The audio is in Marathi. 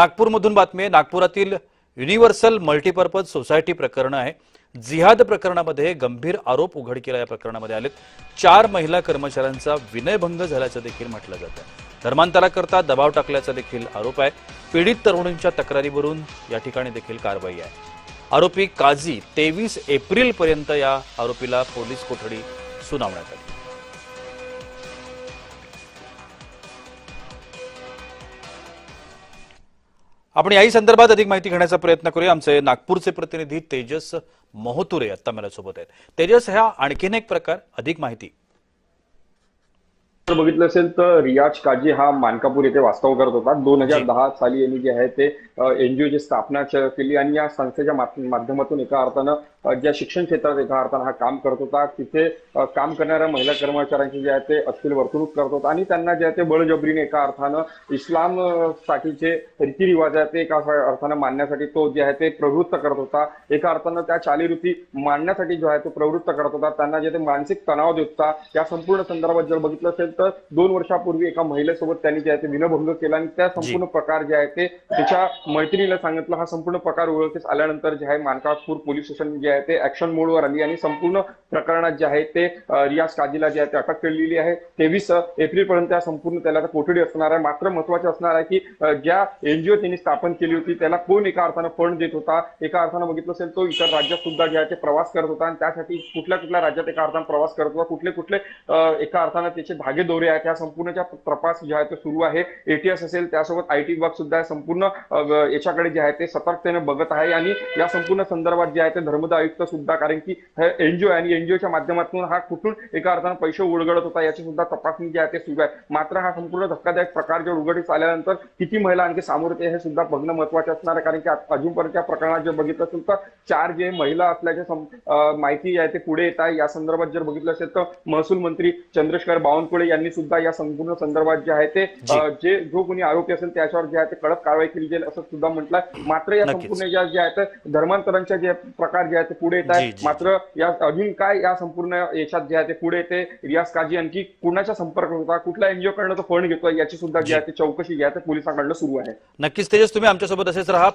नागपूरमधून बातमी आहे। नागपुरातील युनिव्हर्सल मल्टीपर्पज सोसायटी प्रकरण आहे। जिहाद प्रकरणामध्ये गंभीर आरोप उघडकीला या प्रकरणामध्ये आलेत। 4 महिला कर्मचाऱ्यांचा विनयभंग झाल्याचं देखील म्हटलं जातं। धर्मांतराकरता दबाव टाकल्याचा देखील आरोप आहे। पीडित तरुणींच्या तक्रारीवरून या ठिकाणी देखील कारवाई आहे। आरोपी काझी 23 एप्रिल पर्यंत या आरोपीला पोलीस कोठडी सुनावण्यात आली। आपण याही संदर्भात अधिक माहिती घेण्याचा प्रयत्न करूया। आमचे नागपूरचे प्रतिनिधी तेजस मोहतुरे आता माझ्या सोबत आहेत। तेजस, हा आणखीन एक प्रकार, अधिक माहिती। बघितलं असेल तर रियाज काझी हा मानकापूर येथे वास्तव करत होता। 2010 साली यांनी जे आहे ते एनजीओची स्थापना केली आणि या संस्थेच्या माध्यमातून एका अर्थानं ज्या शिक्षण क्षेत्रात एका अर्थानं हा काम करत होता, तिथे काम करणाऱ्या महिला कर्मचाऱ्यांची जे आहे ते अश्लील वर्तणूक करत होता आणि त्यांना जे आहे ते बळजबरीने एका अर्थानं इस्लाम साठीचे रीतिरिवाज आहेत ते एका अर्थानं मानण्यासाठी तो जे आहे ते प्रवृत्त करत होता। एका अर्थानं त्या चालीरीती मांडण्यासाठी जो आहे तो प्रवृत्त करत होता, त्यांना जे ते मानसिक तणाव देत होता। या संपूर्ण संदर्भात जर बघितलं असेल तर 2 वर्षापूर्वी एका महिलेसोबत त्यांनी जे आहे ते विनयभंग केला आणि त्या संपूर्ण प्रकार जे आहे ते त्याच्या मैत्रिणीला सांगितलं। हा संपूर्ण प्रकार उघडकीस आल्यानंतर जे आहे मानकापूर पोलीस स्टेशन जे आहे ते ऍक्शन मोडवर आली आणि संपूर्ण प्रकरणात जे आहे ते रियाज काझीला जे आहे ते अटक केलेली आहे। 23 एप्रिल पर्यंत संपूर्ण त्याला कोठडी असणार आहे। मात्र महत्त्वाचे असणार आहे की ज्या एनजीओ त्यांनी स्थापन केली होती त्याला कोण एका अर्थानं फंड देत होता। एका अर्थानं बघितलं असेल तो इतर राज्यात सुद्धा जे आहे ते प्रवास करत होता आणि त्यासाठी कुठल्या राज्यात एका अर्थानं प्रवास करत होता, कुठले एका अर्थानं त्याचे धागे दोरे आहेत, त्या संपूर्णच्या तपास जे आहे तो सुरू आहे। एटीएस असेल, त्यासोबत आयटी विभाग सुद्धा संपूर्ण याच्याकडे जे आहे ते सतर्कतेने बघत आहे आणि या संपूर्ण संदर्भात जे आहे ते धर्मदाय आयुक्त सुद्धा, कारण की एनजीओ आणि एनजीओच्या माध्यमातून हा कुठून एका अर्थानं पैसे उलगडत होता याची सुद्धा तपासणी जी आहे ते सुरू आहे। मात्र हा संपूर्ण धक्कादायक प्रकार जर उघडकीस आल्यानंतर किती महिला आणखी सामोरे येते हे सुद्धा बघणं महत्त्वाचं असणार आहे, कारण की अजूनपर्यंतच्या प्रकरणात जर बघितलं असेल तर 4 जे महिला असल्याची माहिती आहे ते पुढे येत आहे। या संदर्भात जर बघितलं असेल तर महसूल मंत्री चंद्रशेखर बावनकुळे यांनी सुद्धा या संपूर्ण संदर्भात जे आहे ते जो कोणी आरोपी असेल त्याच्यावर जे आहे ते कडक कारवाई केली जाईल असं सुद्धा म्हटलंय। मात्र या संपूर्ण जे आहे ते धर्मांतरांच्या जे प्रकार जे आहे ते पुढे येत आहे। मात्र या अजून काय या संपूर्ण याच्यात जे आहे ते पुढे येते, रियाज काझी आणखी कुणाच्या संपर्क होता, कुठल्या एनजीओ कडनं तो फंड घेतोय याची सुद्धा जी आहे ते चौकशी जी आहे ते पोलिसांकडनं सुरू आहे। नक्कीच तेजस, तुम्ही आमच्यासोबत असेच राहा।